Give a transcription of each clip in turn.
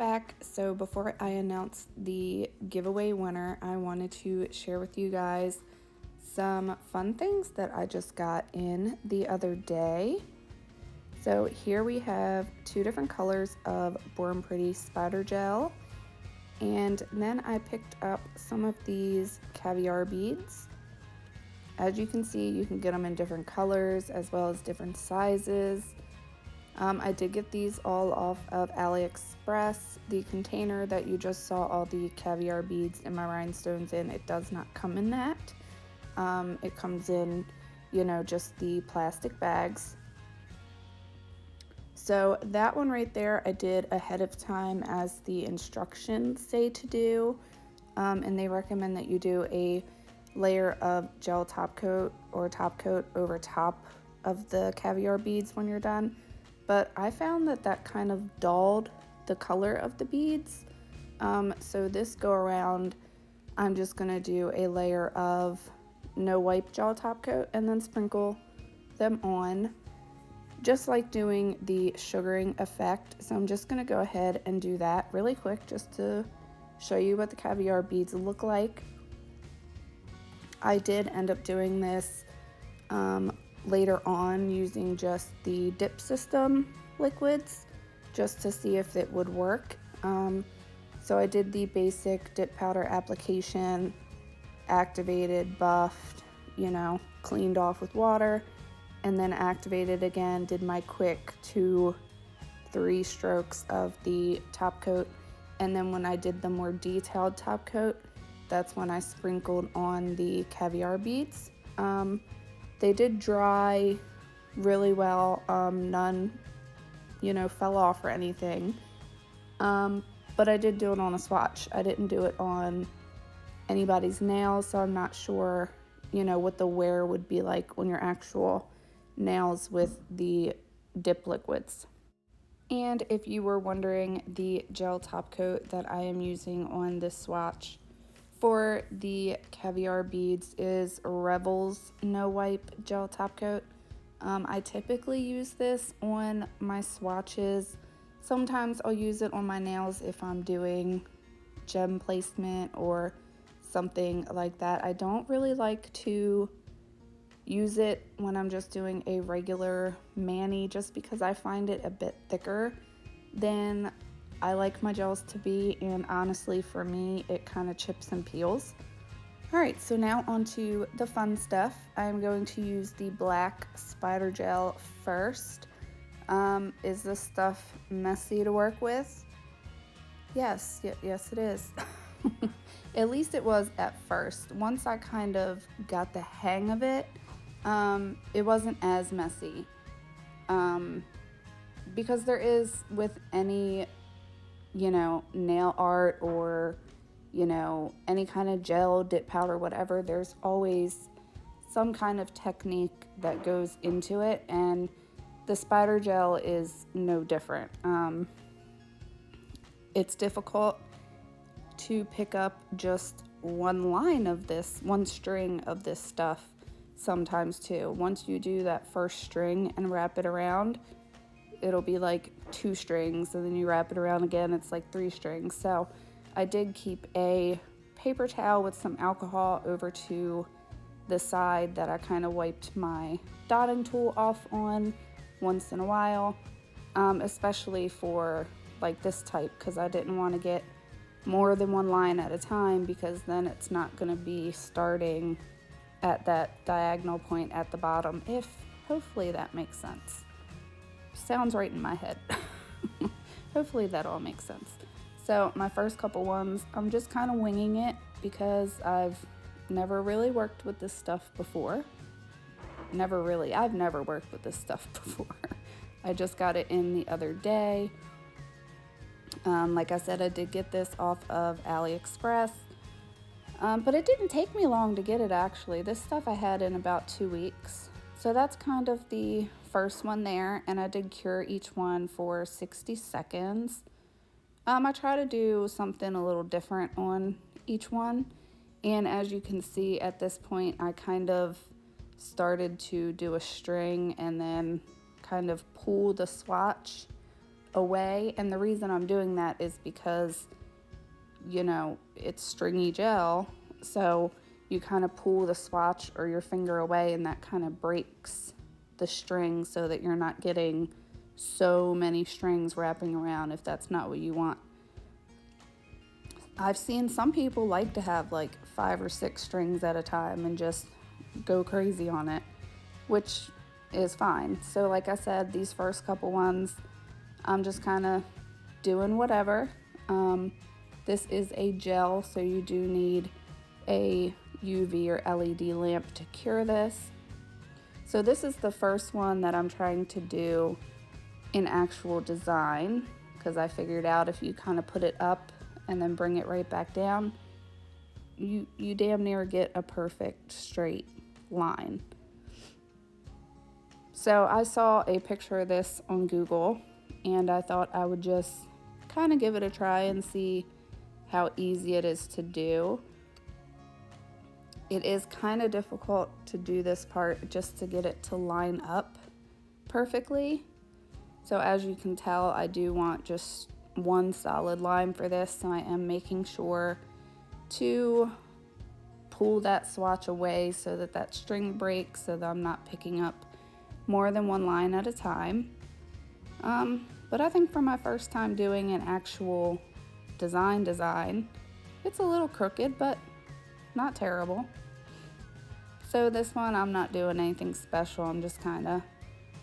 back. So before I announce the giveaway winner, I wanted to share with you guys some fun things that I just got in the other day. So here we have two different colors of Born Pretty spider gel, and then I picked up some of these caviar beads. As you can see, you can get them in different colors as well as different sizes. I did get these all off of Aliexpress. The container that you just saw all the caviar beads and my rhinestones in, it does not come in that. It comes in, just the plastic bags. So that one right there, I did ahead of time as the instructions say to do. And they recommend that you do a layer of gel top coat or top coat over top of the caviar beads when you're done. But I found that kind of dulled the color of the beads. So this go around, I'm just gonna do a layer of no wipe gel top coat and then sprinkle them on, just like doing the sugaring effect. So I'm just gonna go ahead and do that really quick just to show you what the caviar beads look like. I did end up doing this later on using just the dip system liquids just to see if it would work. So I did the basic dip powder application, activated, buffed, cleaned off with water, and then activated again, did my quick 2-3 strokes of the top coat. And then when I did the more detailed top coat, that's when I sprinkled on the caviar beads. They did dry really well. None, fell off or anything. But I did do it on a swatch. I didn't do it on anybody's nails, so I'm not sure, what the wear would be like on your actual nails with the dip liquids. And if you were wondering, the gel top coat that I am using on this swatch for the caviar beads is Revel's No Wipe Gel Top Coat. I typically use this on my swatches. Sometimes I'll use it on my nails if I'm doing gem placement or something like that. I don't really like to use it when I'm just doing a regular mani, just because I find it a bit thicker than I like my gels to be, and honestly for me it kind of chips and peels. Alright, so now onto the fun stuff. I'm going to use the black spider gel first. Is this stuff messy to work with? Yes it is. At least it was at first. Once I kind of got the hang of it, it wasn't as messy. Because there is with any nail art or, any kind of gel, dip powder, whatever, there's always some kind of technique that goes into it, and the spider gel is no different. It's difficult to pick up just one line of this, one string of this stuff sometimes too. Once you do that first string and wrap it around, it'll be like 2 strings, and then you wrap it around again, it's like 3 strings. So I did keep a paper towel with some alcohol over to the side that I kind of wiped my dotting tool off on once in a while, especially for like this type, because I didn't want to get more than one line at a time, because then it's not going to be starting at that diagonal point at the bottom, if hopefully that makes sense. Sounds right in my head. Hopefully that all makes sense. So my first couple ones, I'm just kind of winging it because I've never really worked with this stuff before. I've never worked with this stuff before. I just got it in the other day. Like I said, I did get this off of Aliexpress. But it didn't take me long to get it, actually. This stuff I had in about 2 weeks. So that's kind of the first one there, and I did cure each one for 60 seconds. I try to do something a little different on each one, and as you can see at this point, I kind of started to do a string and then kind of pull the swatch away. And the reason I'm doing that is because, you know, it's stringy gel, so you kind of pull the swatch or your finger away, and that kind of breaks the string so that you're not getting so many strings wrapping around if that's not what you want. I've seen some people like to have like 5 or 6 strings at a time and just go crazy on it, which is fine. So like I said, these first couple ones, I'm just kind of doing whatever. This is a gel, so you do need a UV or LED lamp to cure this. So this is the first one that I'm trying to do in actual design, because I figured out if you kind of put it up and then bring it right back down, you damn near get a perfect straight line. So I saw a picture of this on Google, and I thought I would just kind of give it a try and see how easy it is to do. It is kind of difficult to do this part just to get it to line up perfectly. So as you can tell, I do want just one solid line for this, so I am making sure to pull that swatch away so that that string breaks, so that I'm not picking up more than one line at a time. But I think for my first time doing an actual design, it's a little crooked, but not terrible. So this one, I'm not doing anything special. I'm just kind of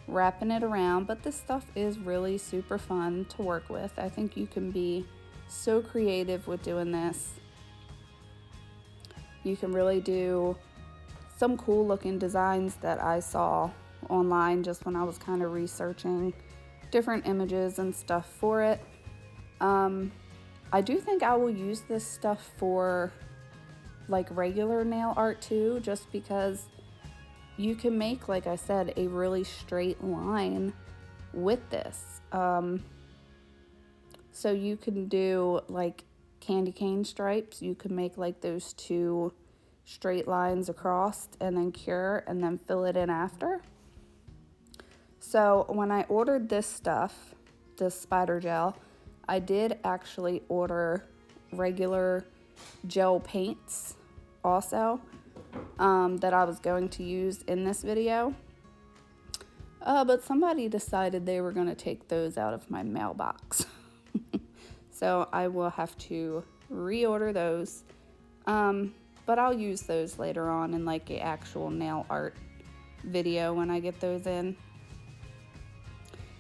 wrapping it around, but this stuff is really super fun to work with. I think you can be so creative with doing this. You can really do some cool looking designs that I saw online just when I was kind of researching different images and stuff for it. I do think I will use this stuff for like regular nail art too, just because you can make, like I said, a really straight line with this. So you can do like candy cane stripes. You can make like those 2 straight lines across and then cure and then fill it in after. So when I ordered this stuff, this spider gel, I did actually order regular gel paints also that I was going to use in this video. But somebody decided they were going to take those out of my mailbox. So I will have to reorder those. But I'll use those later on in like an actual nail art video when I get those in.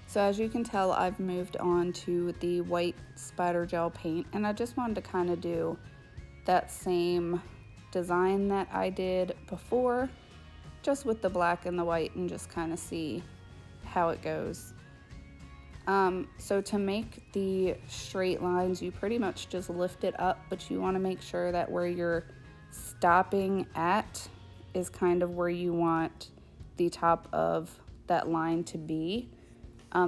So as you can tell, I've moved on to the white spider gel paint, and I just wanted to kind of do that same design that I did before, just with the black and the white, and just kind of see how it goes. So to make the straight lines, you pretty much just lift it up, but you want to make sure that where you're stopping at is kind of where you want the top of that line to be.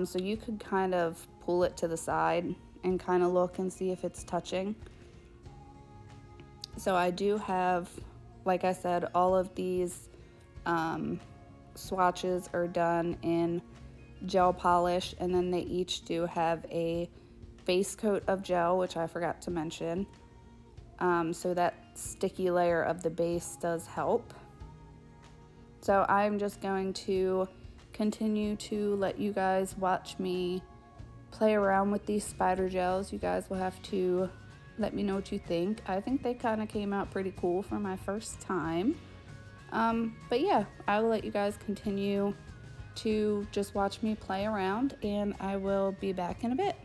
So you could kind of pull it to the side and kind of look and see if it's touching. So I do have, like I said, all of these swatches are done in gel polish, and then they each do have a base coat of gel, which I forgot to mention. So that sticky layer of the base does help. So I'm just going to continue to let you guys watch me play around with these spider gels. You guys will have to let me know what you think. I think they kind of came out pretty cool for my first time. But yeah, I will let you guys continue to just watch me play around, and I will be back in a bit.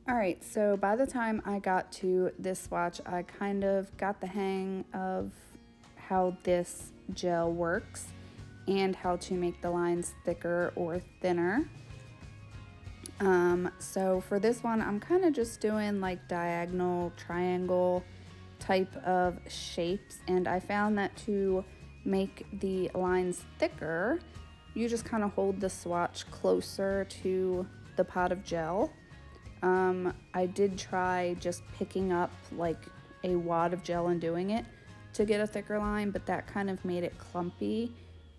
Alright, so by the time I got to this swatch, I kind of got the hang of how this gel works and how to make the lines thicker or thinner. So for this one, I'm kind of just doing like diagonal triangle type of shapes, and I found that to make the lines thicker, you just kind of hold the swatch closer to the pot of gel. I did try just picking up like a wad of gel and doing it to get a thicker line, but that kind of made it clumpy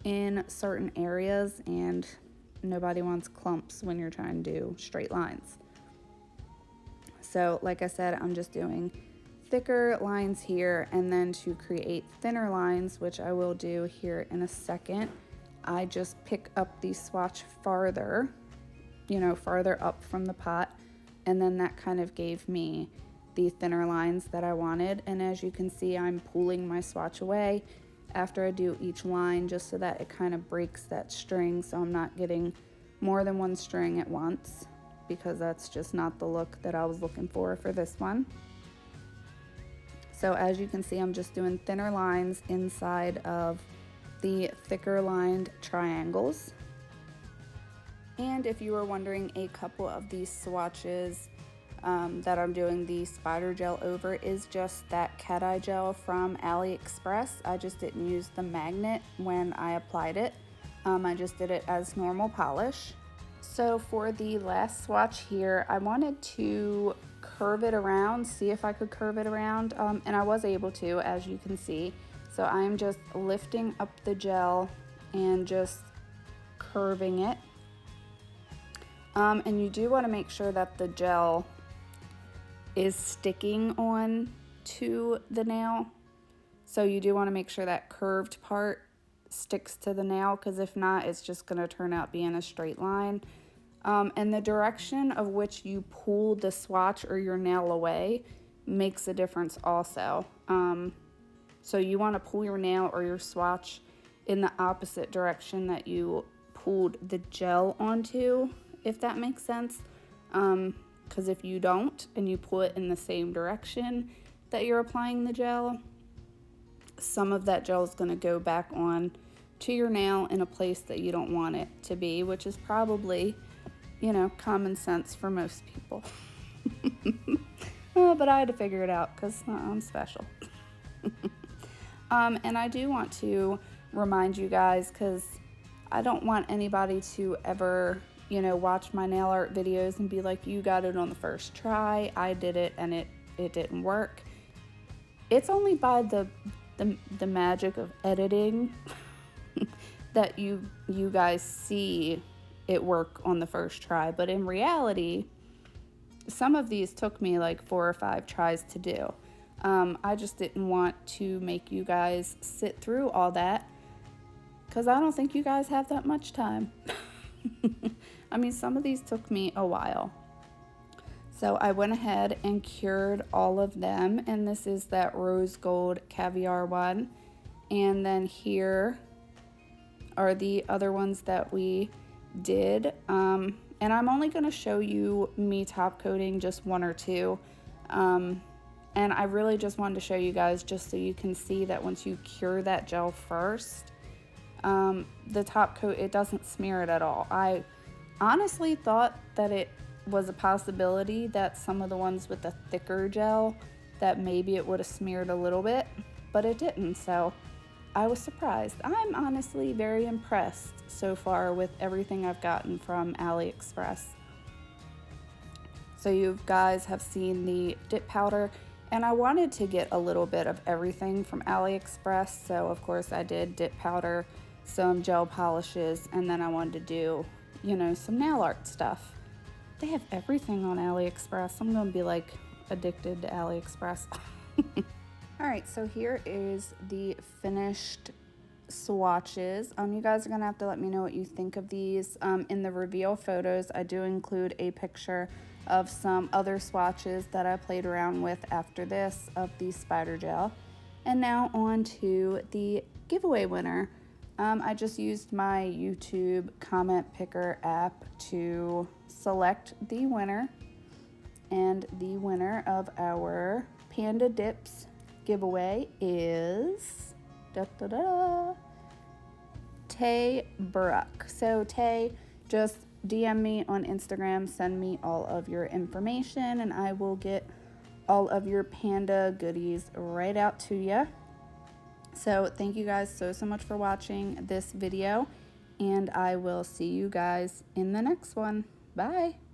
in certain areas, and nobody wants clumps when you're trying to do straight lines. So like I said, I'm just doing thicker lines here, and then to create thinner lines, which I will do here in a second, I just pick up the swatch farther, farther up from the pot, and then that kind of gave me the thinner lines that I wanted. And as you can see, I'm pulling my swatch away after I do each line, just so that it kind of breaks that string, so I'm not getting more than one string at once, because that's just not the look that I was looking for this one. So as you can see, I'm just doing thinner lines inside of the thicker lined triangles. And if you were wondering, a couple of these swatches that I'm doing the spider gel over is just that cat eye gel from Aliexpress. I just didn't use the magnet when I applied it. I just did it as normal polish. So for the last swatch here, I wanted to curve it around, see if I could curve it around, and I was able to, as you can see. So I'm just lifting up the gel and just curving it. And you do want to make sure that the gel is sticking on to the nail. So you do want to make sure that curved part sticks to the nail, because if not, it's just going to turn out being a straight line. And the direction of which you pull the swatch or your nail away makes a difference also. So you want to pull your nail or your swatch in the opposite direction that you pulled the gel onto, if that makes sense. Because if you don't and you pull it in the same direction that you're applying the gel, some of that gel is going to go back on to your nail in a place that you don't want it to be, which is probably, common sense for most people. But I had to figure it out because I'm special. And I do want to remind you guys, because I don't want anybody to ever watch my nail art videos and be like, you got it on the first try, I did it and it didn't work. It's only by the magic of editing that you guys see it work on the first try. But in reality, some of these took me like 4 or 5 tries to do. I just didn't want to make you guys sit through all that, because I don't think you guys have that much time. I mean, some of these took me a while. So I went ahead and cured all of them, and this is that rose gold caviar one. And then here are the other ones that we did. And I'm only going to show you me top coating just 1 or 2. And I really just wanted to show you guys just so you can see that once you cure that gel first, the top coat, it doesn't smear it at all. I honestly thought that it was a possibility that some of the ones with the thicker gel, that maybe it would have smeared a little bit, but it didn't. So I was surprised. I'm honestly very impressed so far with everything I've gotten from Aliexpress. So you guys have seen the dip powder, and I wanted to get a little bit of everything from Aliexpress. So of course I did dip powder, some gel polishes, and then I wanted to do, some nail art stuff. They have everything on Aliexpress. I'm gonna be like addicted to Aliexpress. All right, so here is the finished swatches. You guys are gonna have to let me know what you think of these. In the reveal photos, I do include a picture of some other swatches that I played around with after this of the spider gel. And now on to the giveaway winner. I just used my YouTube comment picker app to select the winner. And the winner of our Panda Dips giveaway is Tay Bruck. So Tay, just DM me on Instagram, send me all of your information, and I will get all of your Panda goodies right out to you. So thank you guys so much for watching this video, and I will see you guys in the next one. Bye.